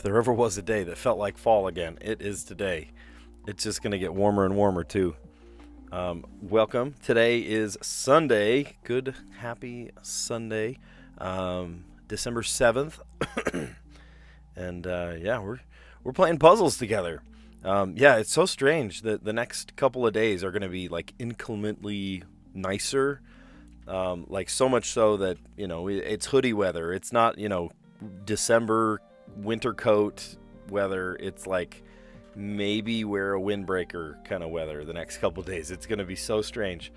there ever was a day that felt like fall again, it is today. It's just going to get warmer and warmer, too. Welcome. Today is Sunday. Good, happy Sunday. December 7th. And, yeah, we're playing puzzles together. Yeah, it's so strange that the next couple of days are going to be, like, inclemently nicer. Like, so much so that, it's hoodie weather. It's not, December winter coat weather. It's like maybe wear a windbreaker kind of weather the next couple of days. It's going to be so strange.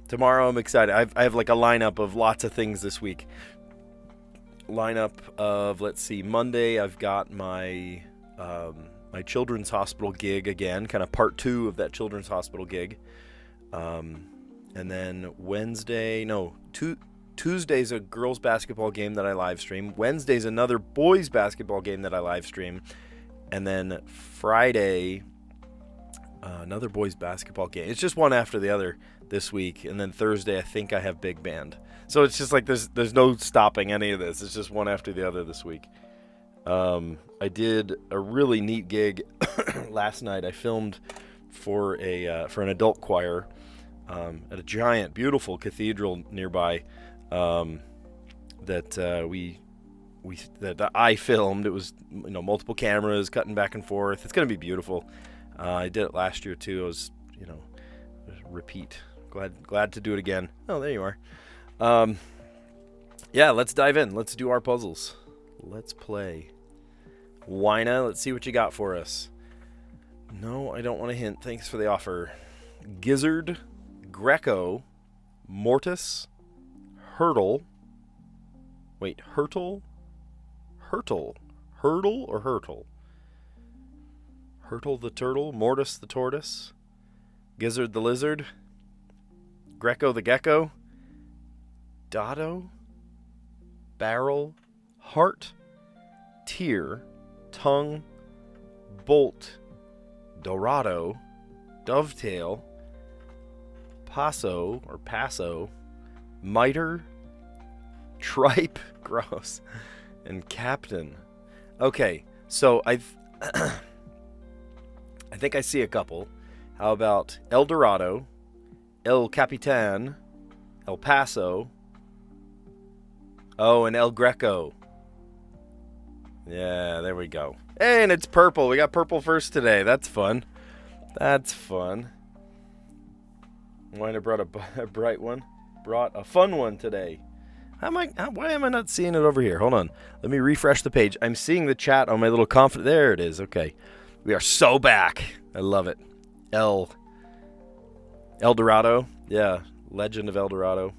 Tomorrow I'm excited. I have like a lineup of lots of things this week. Lineup of, let's see, Monday I've got my my children's hospital gig again, kind of part 2 of that children's hospital gig. And then Tuesday's a girls basketball game that I live stream. Wednesday's another boys basketball game that I live stream. And then Friday, another boys basketball game. It's just one after the other this week. And then Thursday, I think I have big band. So it's just like there's no stopping any of this. It's just one after the other this week. I did a really neat gig last night. I filmed for an adult choir at a giant, beautiful cathedral nearby. That I filmed. It was multiple cameras cutting back and forth. It's gonna be beautiful. I did it last year too. I was repeat. Glad to do it again. Oh, there you are. Yeah, let's dive in. Let's do our puzzles. Let's play. Wina, let's see what you got for us. No, I don't want a hint. Thanks for the offer. Gizzard, Greco, Mortis, Hurdle. Wait, Hurtle? Hurtle. Hurdle or Hurtle? Hurtle the turtle, Mortis the tortoise, Gizzard the lizard, Greco the gecko, Dotto, Barrel, Heart, Tear, Tongue, Bolt, Dorado, Dovetail, Passo or Passo, Miter, Tripe, gross, and Captain. Okay, so I think I see a couple. How about El Dorado, El Capitan, El Paso, and El Greco. Yeah, there we go. Hey, and it's purple. We got purple first today. That's fun. Wina brought a bright one. Brought a fun one today. Why am I not seeing it over here? Hold on. Let me refresh the page. I'm seeing the chat on my little There it is. Okay. We are so back. I love it. El Dorado. Yeah. Legend of El Dorado.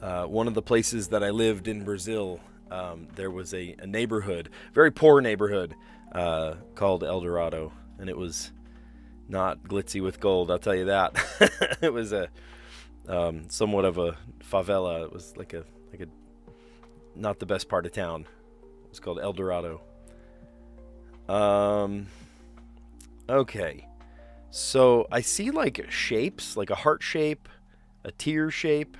One of the places that I lived in Brazil, there was a neighborhood, very poor neighborhood, called El Dorado. And it was not glitzy with gold, I'll tell you that. It was somewhat of a favela. It was like a not the best part of town. It was called El Dorado. Okay. So I see like shapes, like a heart shape, a tear shape.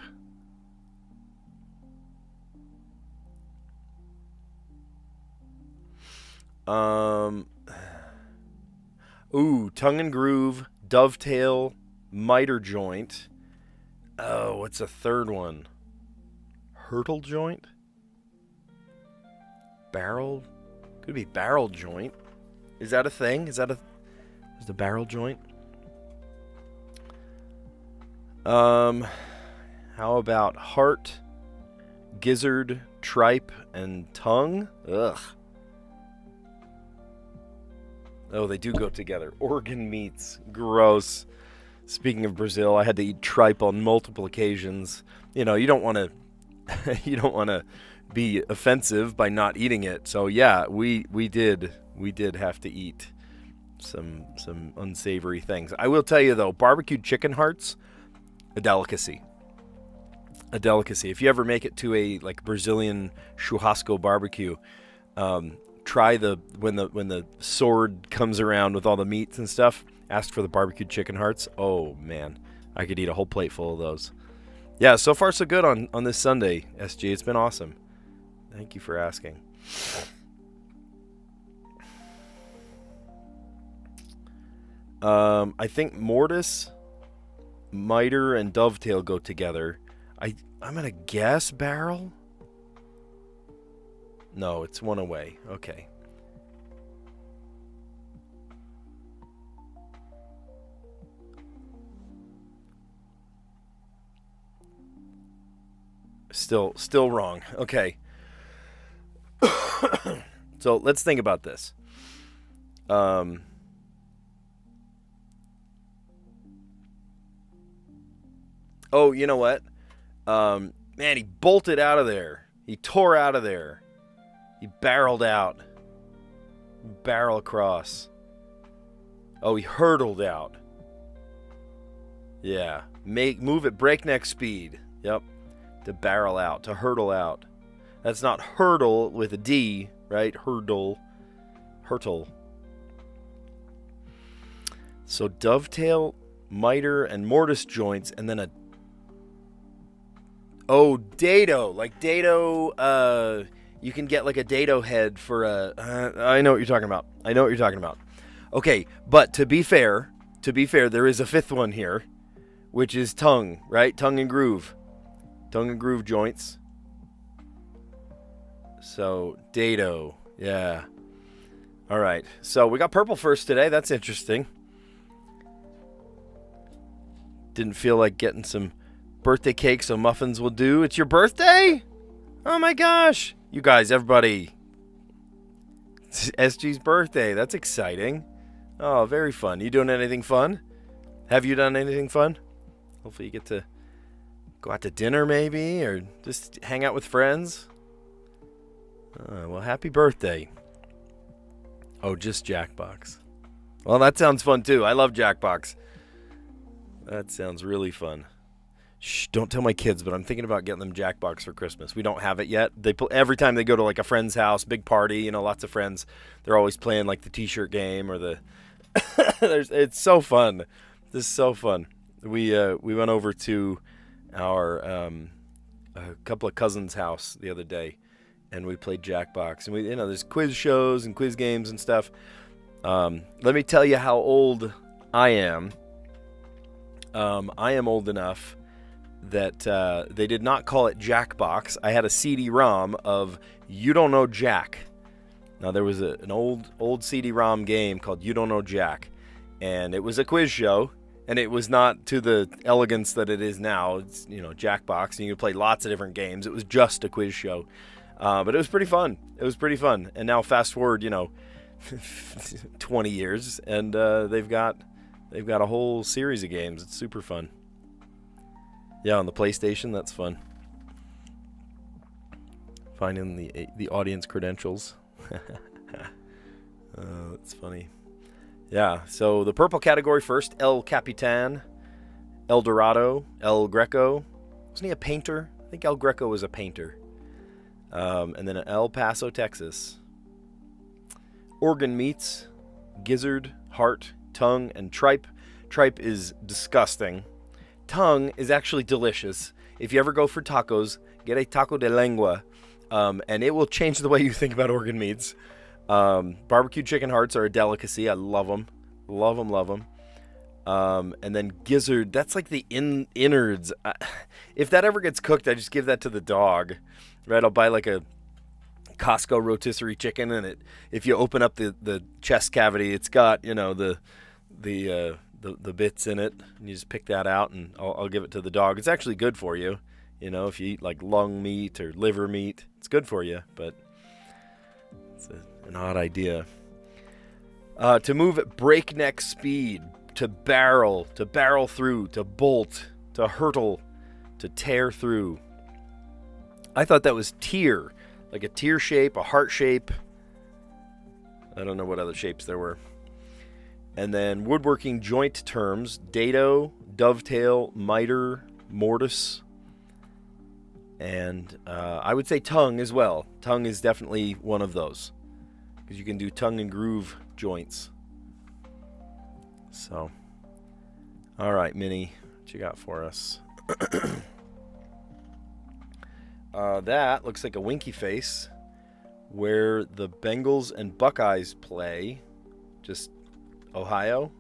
Tongue and groove, dovetail, miter joint. Oh, what's a third one? Hurtle joint? Barrel? Could be barrel joint. Is that a thing? Is the barrel joint? How about heart, gizzard, tripe, and tongue? Ugh. Oh, they do go together. Organ meats. Gross. Speaking of Brazil, I had to eat tripe on multiple occasions. You don't want to be offensive by not eating it. So yeah, we did have to eat some unsavory things. I will tell you though, barbecued chicken hearts, a delicacy. If you ever make it to a like Brazilian churrasco barbecue, try when the sword comes around with all the meats and stuff. Ask for the barbecued chicken hearts. Oh man, I could eat a whole plate full of those. Yeah, so far so good on this Sunday, SG. It's been awesome. Thank you for asking. I think mortise, miter, and dovetail go together. I'm gonna guess barrel. No, it's one away. Okay. Still wrong. Okay. So let's think about this. Oh, you know what? Man, he bolted out of there. He tore out of there. He barreled out. Barrel across. Oh, he hurtled out. Yeah. Move at breakneck speed. Yep. To barrel out. To hurtle out. That's not hurdle with a D, right? Hurdle. Hurtle. So dovetail, miter, and mortise joints, and then a... Oh, dado. Like dado, you can get like a dado head for a... I know what you're talking about. I know what you're talking about. Okay, but to be fair, there is a fifth one here, which is tongue, right? Tongue and groove. Tongue and groove joints. So, dado. Yeah. All right. So, we got purple first today. That's interesting. Didn't feel like getting some birthday cake, so muffins will do. It's your birthday? Oh my gosh. You guys, everybody. It's SG's birthday. That's exciting. Oh, very fun. You doing anything fun? Have you done anything fun? Hopefully you get to go out to dinner maybe, or just hang out with friends. Well, happy birthday. Oh, just Jackbox. Well, that sounds fun too. I love Jackbox. That sounds really fun. Shh, don't tell my kids, but I'm thinking about getting them Jackbox for Christmas. We don't have it yet. They every time they go to like a friend's house, big party, you know, lots of friends, they're always playing like the t-shirt game or the it's so fun. This is so fun. We went over to our a couple of cousins' house the other day, and we played Jackbox. And there's quiz shows and quiz games and stuff. Let me tell you how old I am. I am old enough that they did not call it Jackbox. I had a CD-ROM of You Don't Know Jack. Now, there was an old CD-ROM game called You Don't Know Jack, and it was a quiz show, and it was not to the elegance that it is now. It's, Jackbox, and you could play lots of different games. It was just a quiz show, but it was pretty fun. And now fast forward, 20 years, and they've got a whole series of games. It's super fun. Yeah, on the PlayStation, that's fun. Finding the audience credentials. That's funny. Yeah, so the purple category first. El Capitan, El Dorado, El Greco. Wasn't he a painter? I think El Greco was a painter. And then El Paso, Texas. Organ meats, gizzard, heart, tongue, and tripe. Tripe is disgusting. Tongue is actually delicious. If you ever go for tacos, get a taco de lengua, and it will change the way you think about organ meats. Barbecue chicken hearts are a delicacy. I love them. Love them. And then gizzard, that's like the innards. If that ever gets cooked, I just give that to the dog. Right? I'll buy like a Costco rotisserie chicken, and if you open up the chest cavity, it's got, the bits in it, and you just pick that out, and I'll give it to the dog. It's actually good for you, if you eat like lung meat or liver meat, it's good for you, but it's an odd idea. To move at breakneck speed, to barrel through, to bolt, to hurtle, to tear through. I thought that was tear, like a tear shape, a heart shape. I don't know what other shapes there were. And then woodworking joint terms, dado, dovetail, miter, mortise, and I would say tongue as well. Tongue is definitely one of those, because you can do tongue and groove joints. So, all right, Minnie, what you got for us? That looks like a winky face, where the Bengals and Buckeyes play. Just Ohio.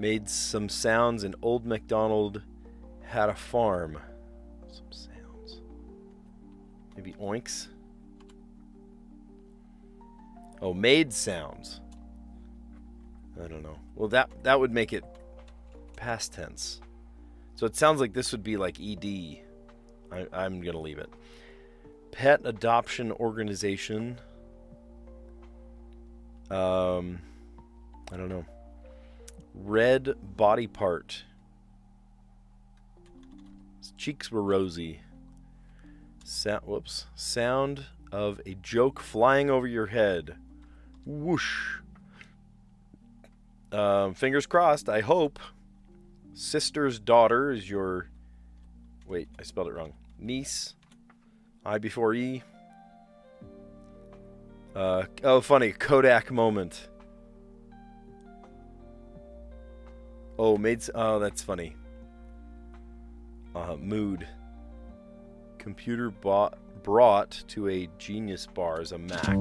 Made some sounds and Old MacDonald had a farm. Some sounds. Maybe oinks? Oh, made sounds. I don't know. Well, that would make it past tense. So it sounds like this would be like ED. I'm going to leave it. Pet adoption organization. I don't know. Red body part. His cheeks were rosy. Sound of a joke flying over your head. Whoosh. Fingers crossed, I hope. Sister's daughter is your... Wait, I spelled it wrong. Niece. I before E. Oh, funny. Kodak moment. Oh, oh, that's funny. Mood. Computer brought to a genius bar as a Mac.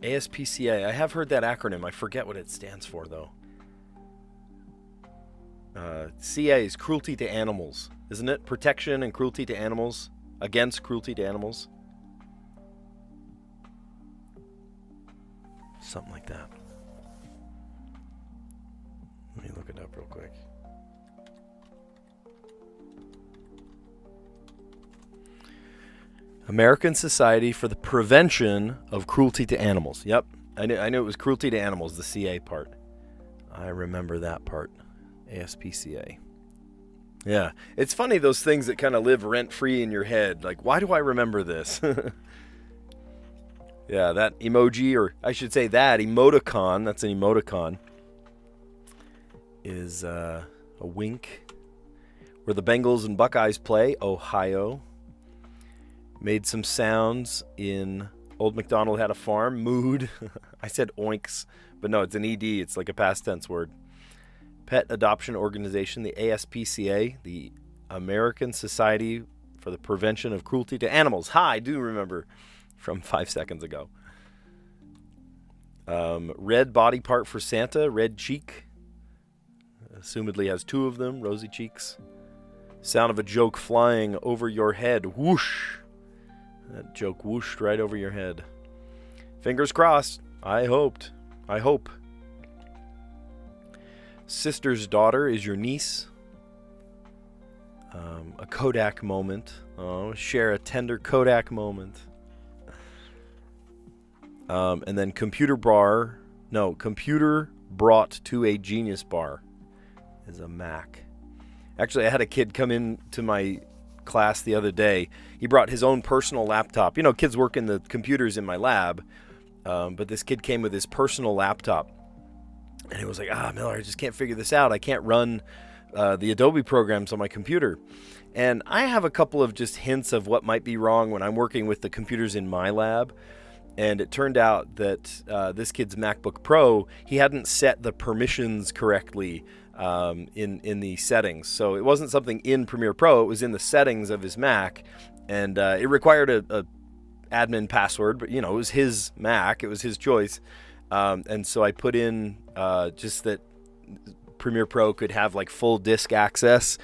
ASPCA. I have heard that acronym. I forget what it stands for, though. CA is cruelty to animals, isn't it? Protection and cruelty to animals. Against cruelty to animals. Something like that. Let me look it up real quick. American Society for the Prevention of Cruelty to Animals. Yep, I knew it was cruelty to animals, the CA part. I remember that part. ASPCA. Yeah, it's funny those things that kind of live rent-free in your head. Like, why do I remember this? Yeah, that emoji, or I should say that emoticon, that's an emoticon, is a wink. Where the Bengals and Buckeyes play, Ohio. Made some sounds in Old MacDonald Had a Farm. Mood. I said oinks, but no, it's an ED. It's like a past tense word. Pet adoption organization, the ASPCA, the American Society for the Prevention of Cruelty to Animals. I do remember from 5 seconds ago. Red body part for Santa, red cheek. Assumedly has 2 of them, rosy cheeks. Sound of a joke flying over your head. Whoosh. That joke whooshed right over your head. Fingers crossed. I hope. Sister's daughter is your niece. A Kodak moment. Oh, share a tender Kodak moment. And then computer brought to a genius bar is a Mac. Actually, I had a kid come in to my class the other day. He brought his own personal laptop. You know, kids work in the computers in my lab, but this kid came with his personal laptop. And he was like, Miller, I just can't figure this out. I can't run the Adobe programs on my computer. And I have a couple of just hints of what might be wrong when I'm working with the computers in my lab. And it turned out that this kid's MacBook Pro, he hadn't set the permissions correctly in the settings. So it wasn't something in Premiere Pro, it was in the settings of his Mac. And it required a admin password, but, you know, it was his Mac, it was his choice. And so I put in just that Premiere Pro could have like full disk access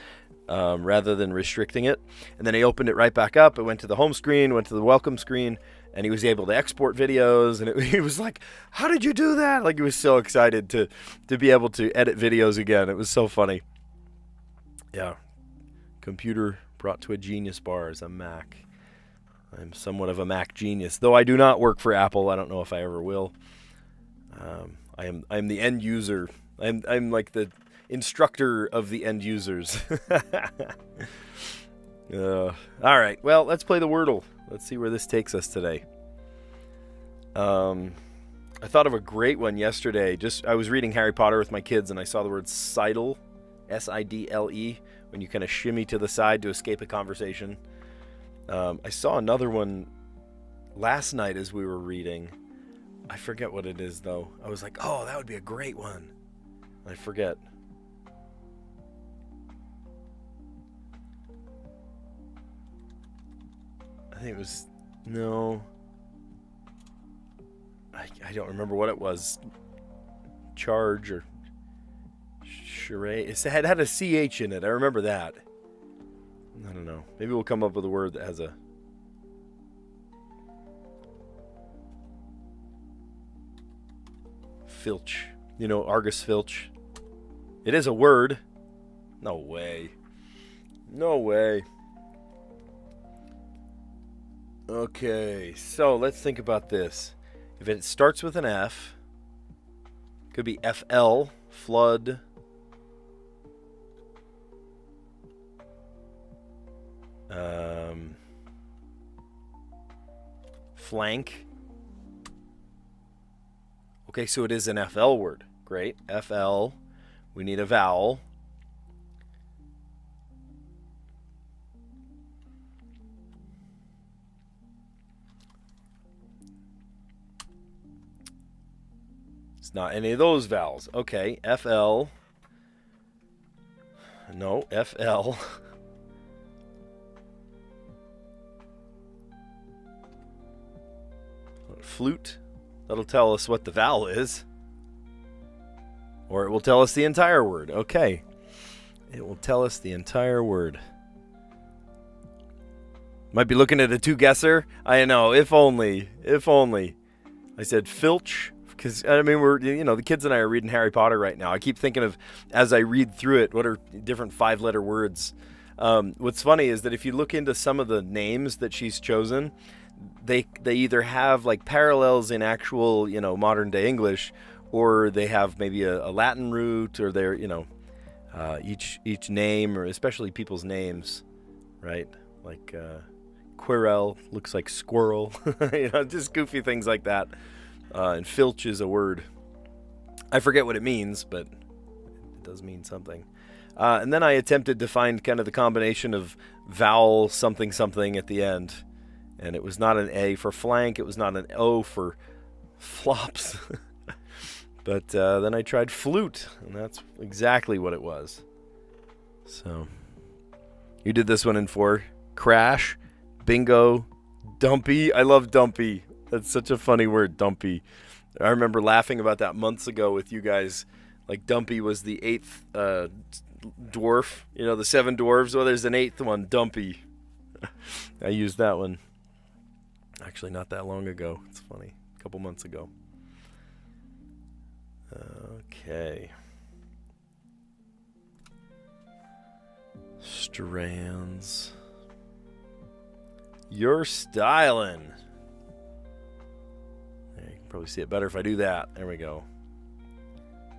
rather than restricting it. And then I opened it right back up. It went to the home screen, went to the welcome screen, and he was able to export videos. And he was like, how did you do that? Like, he was so excited to be able to edit videos again. It was so funny. Yeah. Computer brought to a genius bar as a Mac. I'm somewhat of a Mac genius, though I do not work for Apple. I don't know if I ever will. I'm the end user. I'm like the instructor of the end users. All right. Well, let's play the Wordle. Let's see where this takes us today. I thought of a great one yesterday. I was reading Harry Potter with my kids, and I saw the word sidle, S-I-D-L-E, when you kind of shimmy to the side to escape a conversation. I saw another one last night as we were reading. I forget what it is, though. I was like, oh, that would be a great one. I forget. I think it was... No. I don't remember what it was. Charge or charade. It had a CH in it. I remember that. I don't know. Maybe we'll come up with a word that has a... Filch. You know, Argus Filch. It is a word. No way. No way. Okay, so let's think about this. If it starts with an F, could be FL, flood. Flank. Okay, so it is an FL word. Great. FL. We need a vowel. It's not any of those vowels. Okay, FL. No, FL. Flute. That'll tell us what the vowel is. Or it will tell us the entire word. Okay. It will tell us the entire word. Might be looking at a two-guesser. I know. If only. If only. I said filch. Because, I mean, the kids and I are reading Harry Potter right now. I keep thinking of, as I read through it, what are different 5-letter words. What's funny is that if you look into some of the names that she's chosen, they either have like parallels in actual, modern day English, or they have maybe a Latin root, or they're, each name, or especially people's names, right? Like Quirrell looks like squirrel, just goofy things like that. And filch is a word. I forget what it means, but it does mean something. And then I attempted to find kind of the combination of vowel something something at the end. And it was not an A for flank. It was not an O for flops. But then I tried flute, and that's exactly what it was. So you did this one in 4. Crash, bingo, dumpy. I love dumpy. That's such a funny word, dumpy. I remember laughing about that months ago with you guys. Like Dumpy was the 8th dwarf. The 7 dwarves. Well, there's an 8th one, Dumpy. I used that one. Actually, not that long ago. It's funny. A couple months ago. Okay. Strands. You're styling. You can probably see it better if I do that. There we go.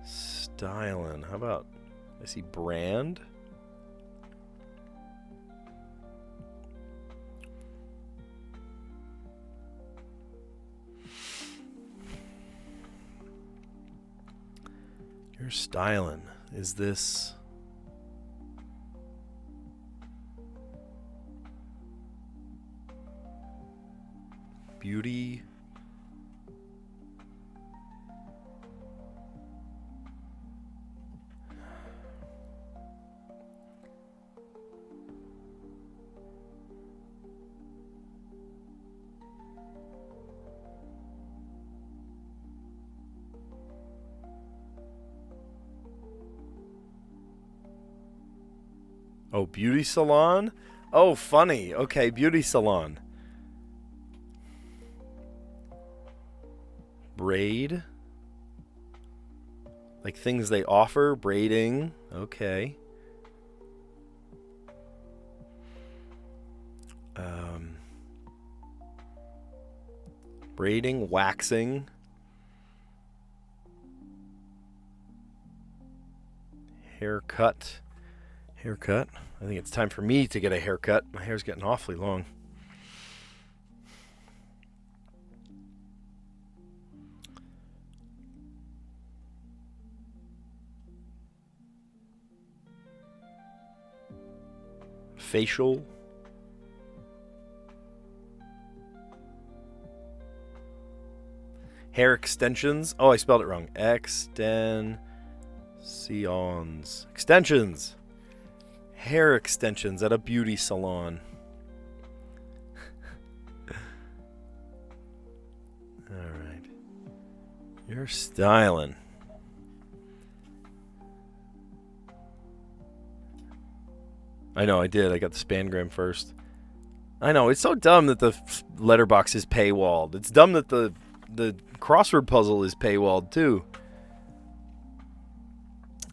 Styling. How about, I see brand. You're styling. Is this... beauty? Oh, beauty salon? Oh, funny. Okay, beauty salon. Braid. Like things they offer. Braiding. Okay. Braiding. Waxing. Haircut. Haircut. I think it's time for me to get a haircut. My hair's getting awfully long. Facial. Hair extensions. Oh, I spelled it wrong. Extensions. Extensions. Hair extensions at a beauty salon. All right. You're styling. I know, I did. I got the Spangram first. I know, it's so dumb that the letterbox is paywalled. It's dumb that the crossword puzzle is paywalled, too.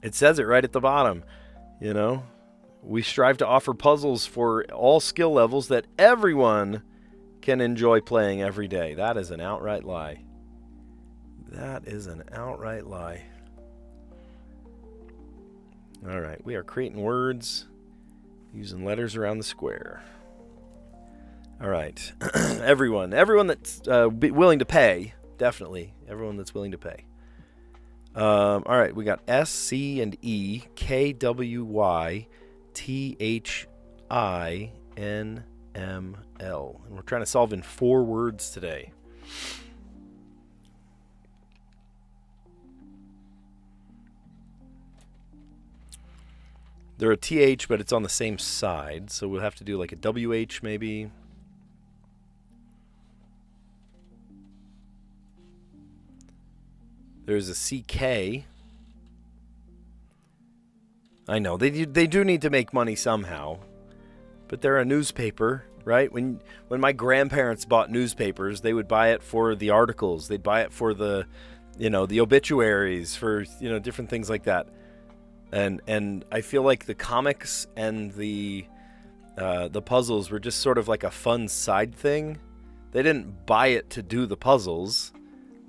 It says it right at the bottom, you know? We strive to offer puzzles for all skill levels that everyone can enjoy playing every day. That is an outright lie. That is an outright lie. All right, we are creating words using letters around the square. All right, everyone that's willing to pay, definitely everyone that's willing to pay. All right, we got S, C, and E, K, W, Y, T, H, I, N, M, L. And we're trying to solve in 4 words today. They're a TH, but it's on the same side, so we'll have to do like a WH maybe. There's a CK. I know, they do need to make money somehow. But they're a newspaper, right? When my grandparents bought newspapers, they would buy it for the articles. They'd buy it for the obituaries, for, different things like that. And I feel like the comics and the puzzles were just sort of like a fun side thing. They didn't buy it to do the puzzles.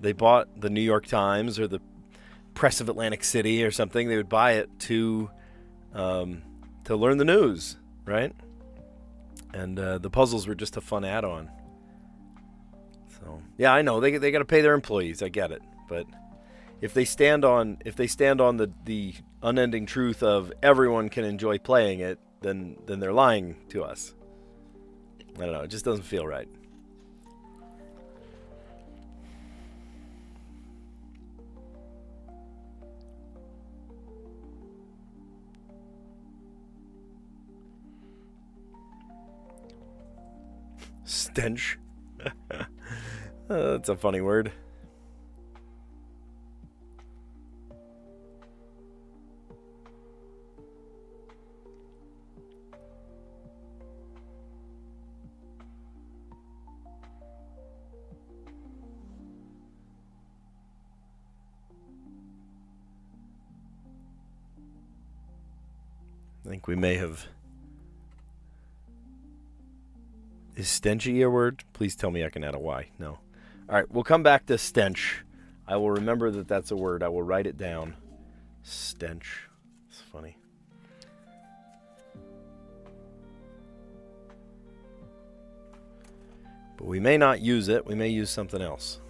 They bought the New York Times or the Press of Atlantic City or something. They would buy it to learn the news, right? And the puzzles were just a fun add-on. So yeah, I know they got to pay their employees. I get it, but if they stand on the unending truth of everyone can enjoy playing it, then they're lying to us. I don't know. It just doesn't feel right. Stench. That's a funny word. I think we may have... Is stenchy a word? Please tell me I can add a Y. No. All right, we'll come back to stench. I will remember that that's a word. I will write it down. Stench. It's funny. But we may not use it. We may use something else.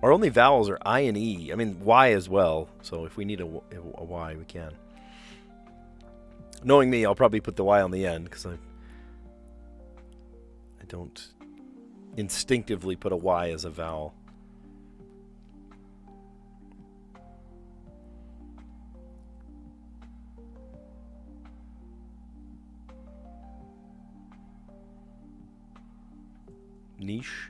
Our only vowels are I and E. I mean, Y as well. So if we need a Y, we can. Knowing me, I'll probably put the Y on the end because I don't instinctively put a Y as a vowel. Niche.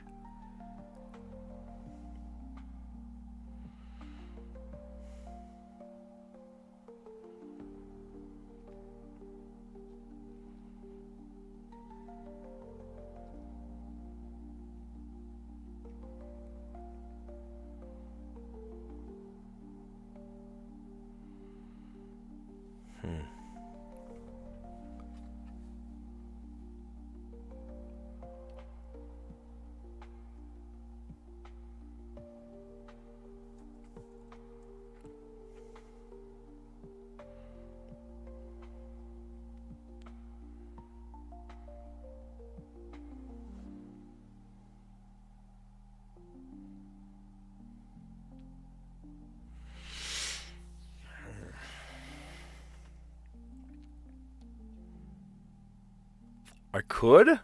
I could. I'm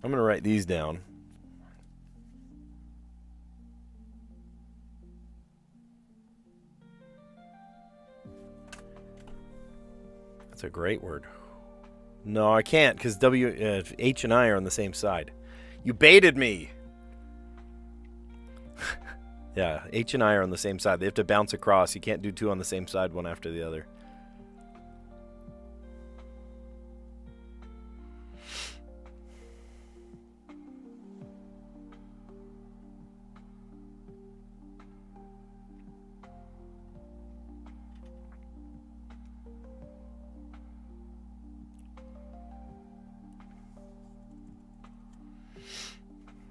going to write these down. That's a great word. No, I can't because H and I are on the same side. You baited me. Yeah, H and I are on the same side. They have to bounce across. You can't do two on the same side, one after the other.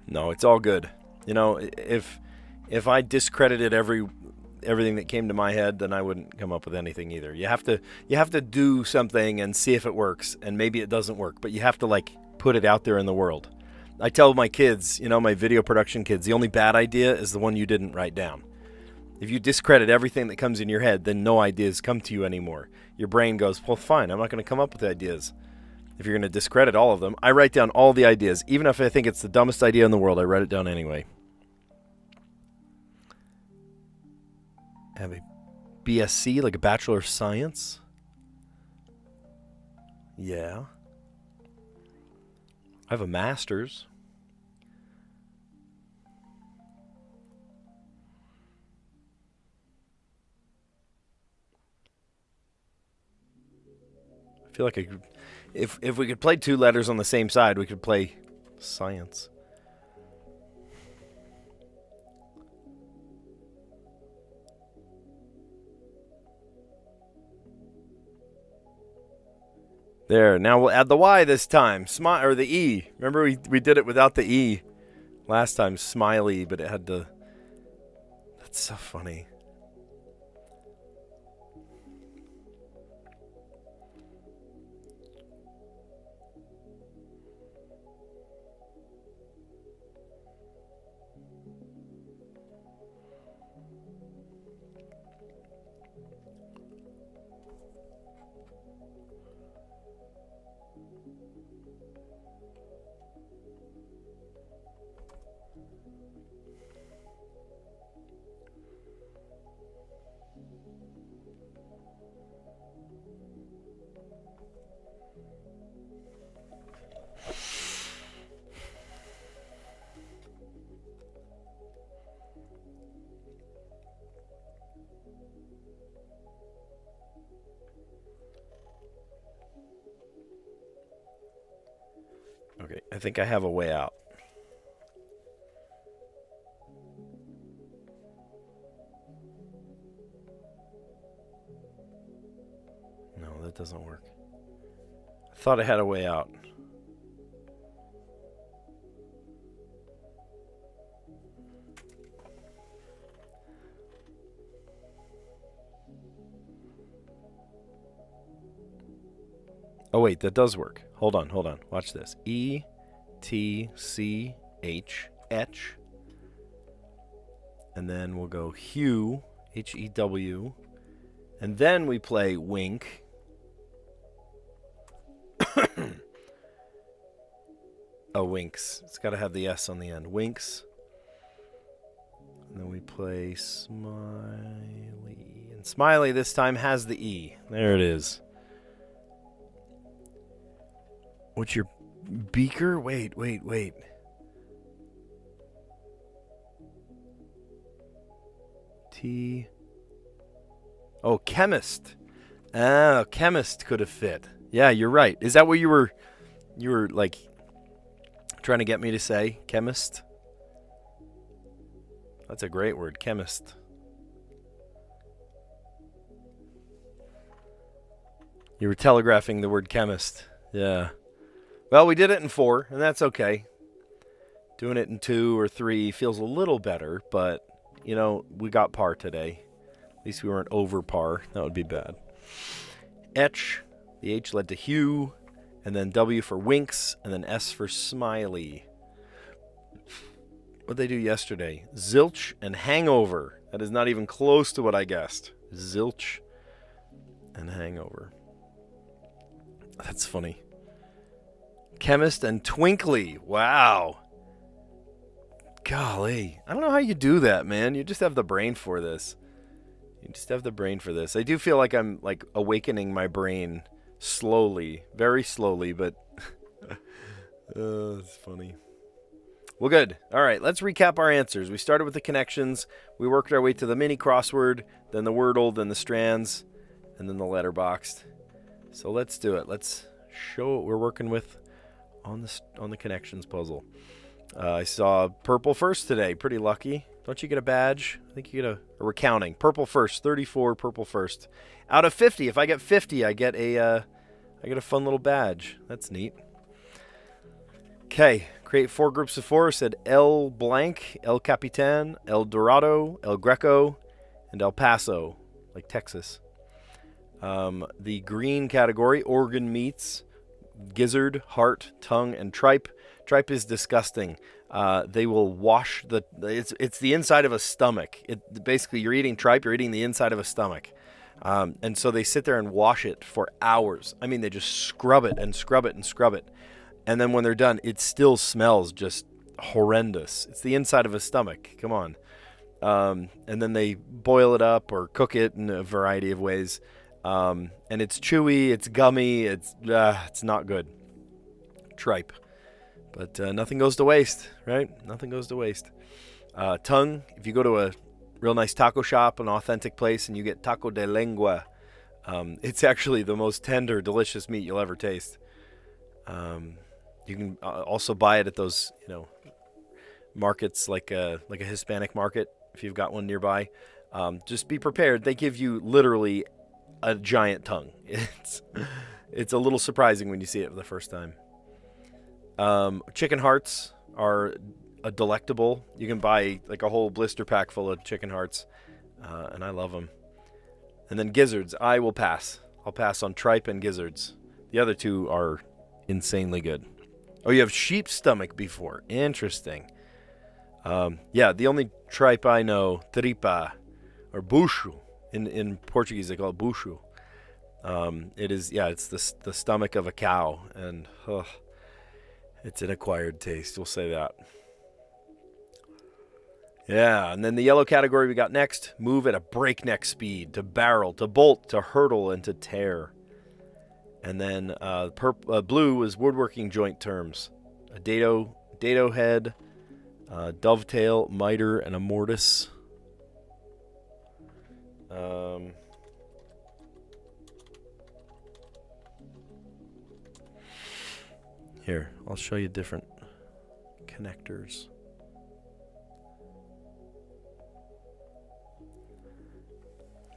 No, it's all good. You know, if I discredited everything that came to my head, then I wouldn't come up with anything either. You have to do something and see if it works, and maybe it doesn't work, but you have to like put it out there in the world. I tell my kids, you know, my video production kids, the only bad idea is the one you didn't write down. If you discredit everything that comes in your head, then no ideas come to you anymore. Your brain goes, well, fine, I'm not going to come up with ideas. If you're going to discredit all of them, I write down all the ideas. Even if I think it's the dumbest idea in the world, I write it down anyway. I have a BSc, like a Bachelor of Science. Yeah. I have a master's. I feel like if we could play two letters on the same side, we could play science. There. Now we'll add the Y this time. Or the E. Remember we did it without the E last time. Smiley, but it had the... That's so funny. Okay, I think I have a way out. No, that doesn't work. I thought I had a way out. Oh, wait, that does work. Hold on. Watch this. E, T, C, H, etch. And then we'll go hew, H-E-W. And then we play wink. Oh, winks. It's got to have the S on the end. Winks. And then we play smiley. And smiley this time has the E. There it is. What's your beaker? Wait. T. Oh, chemist. Oh, chemist could have fit. Yeah, you're right. Is that what you were like trying to get me to say? Chemist? That's a great word, chemist. You were telegraphing the word chemist. Yeah. Well, we did it in 4, and that's okay. Doing it in 2 or 3 feels a little better, but, you know, we got par today. At least we weren't over par. That would be bad. Etch. The H led to hew, and then W for winks, and then S for smiley. What'd they do yesterday? Zilch and hangover. That is not even close to what I guessed. Zilch and hangover. That's funny. Chemist and twinkly. Wow. Golly. I don't know how you do that, man. You just have the brain for this. I do feel like I'm like awakening my brain slowly, very slowly, but it's funny. Well, good. All right, let's recap our answers. We started with the connections. We worked our way to the mini crossword, then the Wordle, then the Strands, and then the letterboxed. So let's do it. Let's show what we're working with on the connections puzzle. I saw purple first today. Pretty lucky. Don't you get a badge? I think you get a we're counting. Purple first, 34 purple first. Out of 50. If I get 50, I get a fun little badge. That's neat. Okay, create 4 groups of 4. Said El Blanc, El Capitan, El Dorado, El Greco, and El Paso, like Texas. The green category, organ meats, gizzard, heart, tongue, and tripe. Tripe is disgusting. They will wash it's the inside of a stomach. Basically, you're eating tripe, you're eating the inside of a stomach. And so they sit there and wash it for hours. I mean, they just scrub it and scrub it and scrub it. And then when they're done, it still smells just horrendous. It's the inside of a stomach. Come on. And then they boil it up or cook it in a variety of ways. And it's chewy, it's gummy, it's not good. Tripe. But nothing goes to waste, right? Nothing goes to waste. Tongue, if you go to a real nice taco shop, an authentic place, and you get taco de lengua, it's actually the most tender, delicious meat you'll ever taste. You can also buy it at those, markets like a Hispanic market if you've got one nearby. Just be prepared. They give you literally a giant tongue. It's a little surprising when you see it for the first time. Chicken hearts are a delectable. You can buy like a whole blister pack full of chicken hearts, and I love them. And then gizzards, I will pass. I'll pass on tripe and gizzards. The other two are insanely good. Oh, you have sheep stomach before. Interesting. Yeah, the only tripe I know, tripa, or bucho. In Portuguese, they call it bucho. It's the stomach of a cow, and it's an acquired taste. We'll say that. Yeah, and then the yellow category we got next, move at a breakneck speed, to barrel, to bolt, to hurtle, and to tear. And then blue was woodworking joint terms. A dado head, dovetail, miter, and a mortise. Here, I'll show you different connectors.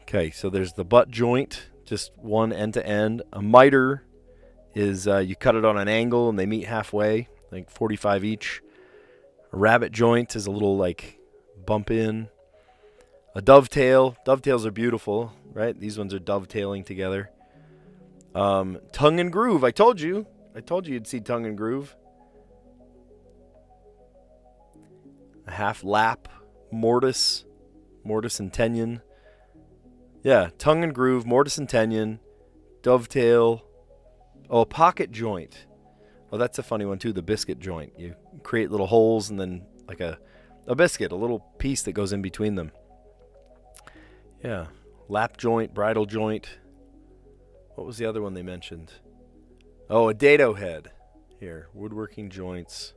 Okay, so there's the butt joint, just one end to end. A miter is you cut it on an angle and they meet halfway, like 45 each. A rabbit joint is a little like bump in. A dovetails are beautiful, right? These ones are dovetailing together. Tongue and groove, I told you you'd see tongue and groove. A half lap, mortise and tenon. Yeah, tongue and groove, mortise and tenon, dovetail. Oh, a pocket joint. Oh, that's a funny one too, the biscuit joint. You create little holes and then like a biscuit, a little piece that goes in between them. Yeah, lap joint, bridle joint. What was the other one they mentioned? Oh, a dado head. Here, woodworking joints.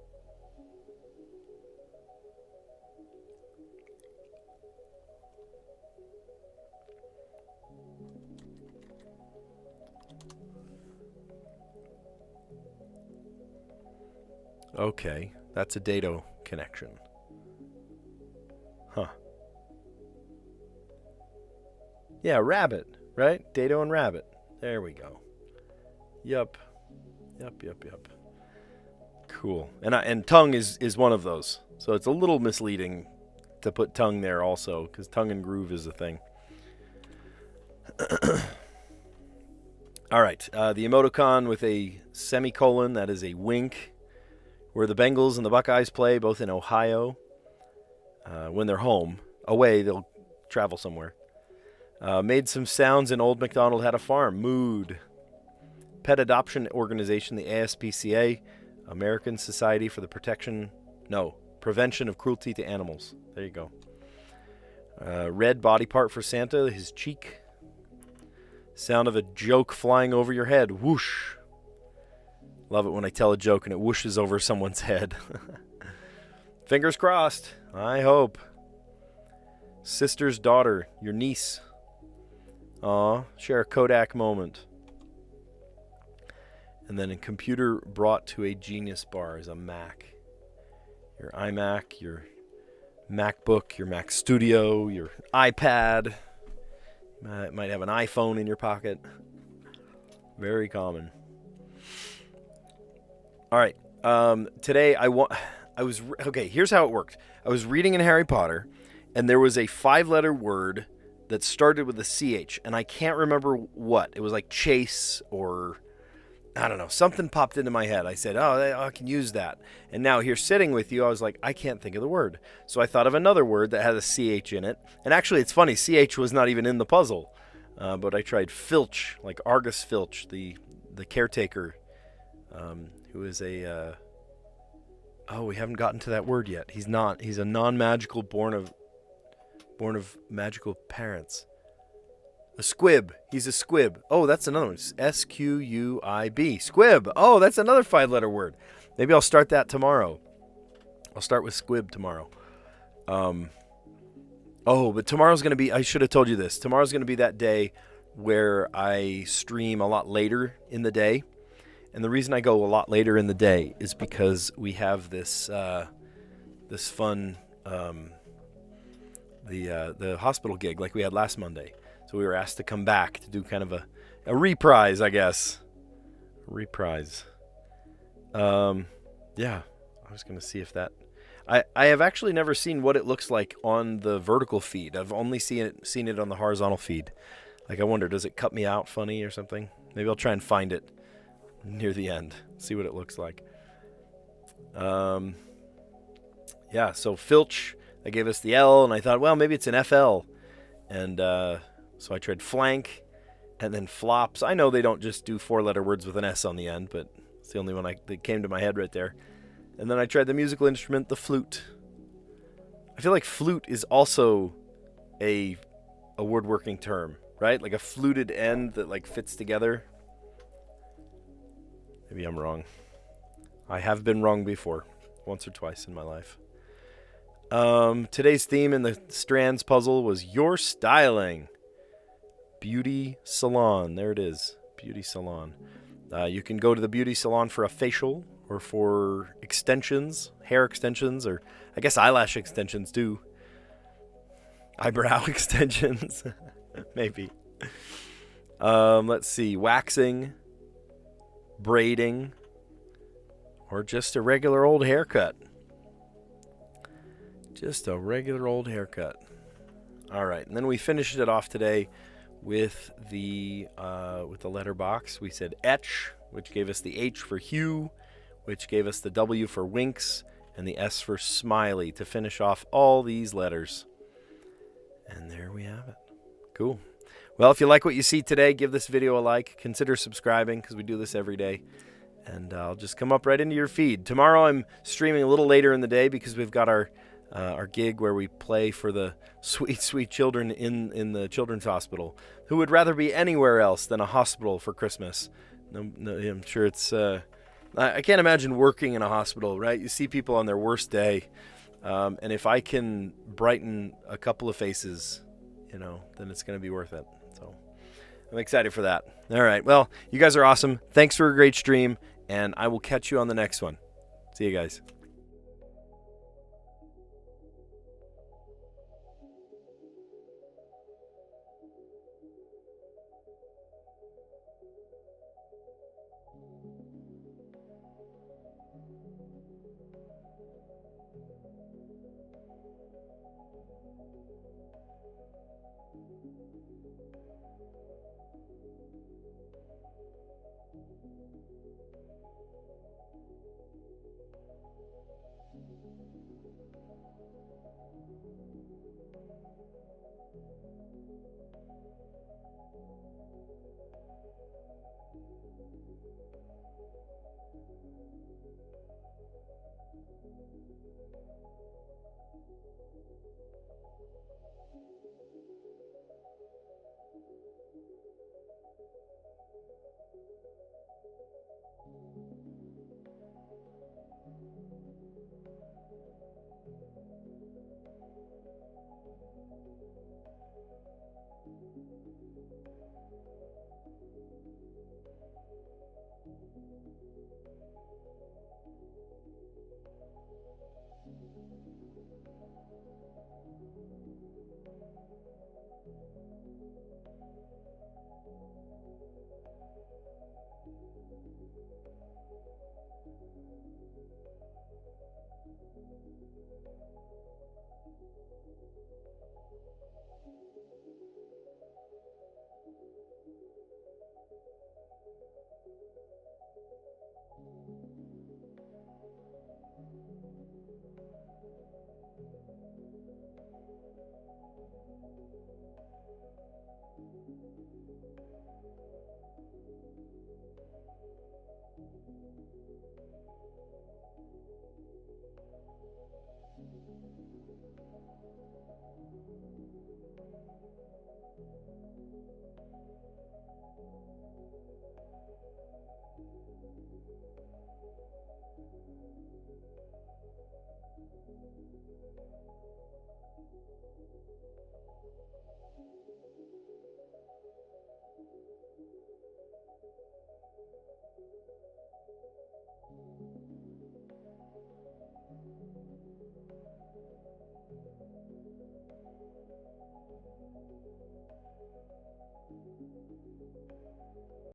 Okay, that's a dado connection. Huh. Yeah, rabbit, right? Dado and rabbit. There we go. Yup. Cool. And tongue is one of those. So it's a little misleading to put tongue there also, because tongue and groove is a thing. All right. The emoticon with a semicolon, that is a wink. Where the Bengals and the Buckeyes play, both in Ohio. When they're home. Away, they'll travel somewhere. Made some sounds in Old MacDonald Had a Farm. Mood. Pet adoption organization, the ASPCA, American Society for the Prevention of Cruelty to Animals. There you go. Red body part for Santa, his cheek. Sound of a joke flying over your head. Whoosh. Love it when I tell a joke and it whooshes over someone's head. Fingers crossed. I hope. Sister's daughter, your niece. Aw, share a Kodak moment. And then a computer brought to a Genius Bar is a Mac. Your iMac, your MacBook, your Mac Studio, your iPad. You might have an iPhone in your pocket. Very common. All right. Today okay, here's how it worked. I was reading in Harry Potter, and there was a 5-letter word that started with a CH, and I can't remember what. It was like chase or I don't know. Something popped into my head. I said, oh, I can use that. And now here sitting with you, I was like, I can't think of the word. So I thought of another word that had a CH in it. And actually, it's funny. CH was not even in the puzzle. But I tried Filch, like Argus Filch, the caretaker, who is a... we haven't gotten to that word yet. He's not. He's a non-magical born of magical parents. A squib. He's a squib. Oh, that's another one. S-Q-U-I-B. Squib. Oh, that's another 5-letter word. Maybe I'll start that tomorrow. I'll start with squib tomorrow. But tomorrow's going to be, I should have told you this. Tomorrow's going to be that day where I stream a lot later in the day. And the reason I go a lot later in the day is because we have this fun, the hospital gig like we had last Monday. So we were asked to come back to do kind of a reprise, I guess. Reprise. I was going to see if that... I have actually never seen what it looks like on the vertical feed. I've only seen it on the horizontal feed. Like, I wonder, does it cut me out funny or something? Maybe I'll try and find it near the end. See what it looks like. So Filch, they gave us the L, and I thought, well, maybe it's an FL. And... so I tried flank and then flops. I know they don't just do 4-letter words with an S on the end, but it's the only one that came to my head right there. And then I tried the musical instrument, the flute. I feel like flute is also a woodworking term, right? Like a fluted end that like fits together. Maybe I'm wrong. I have been wrong before, once or twice in my life. Today's theme in the Strands puzzle was your styling. Beauty salon. There it is. Beauty salon. You can go to the beauty salon for a facial or for extensions, hair extensions, or I guess eyelash extensions too. Eyebrow extensions. Maybe. Let's see. Waxing, braiding, or just a regular old haircut. Just a regular old haircut. All right. And then we finished it off today with the letter box. We said etch, which gave us the H for hue, which gave us the W for winks, and the S for smiley to finish off all these letters. And there we have it. Cool. Well, if you like what you see today, give this video a like. Consider subscribing because we do this every day. And I'll just come up right into your feed. Tomorrow I'm streaming a little later in the day because we've got our gig where we play for the sweet, sweet children in the children's hospital who would rather be anywhere else than a hospital for Christmas. No, I'm sure it's... I can't imagine working in a hospital, right? You see people on their worst day, and if I can brighten a couple of faces, then it's going to be worth it. So I'm excited for that. All right. Well, you guys are awesome. Thanks for a great stream, and I will catch you on the next one. See you guys.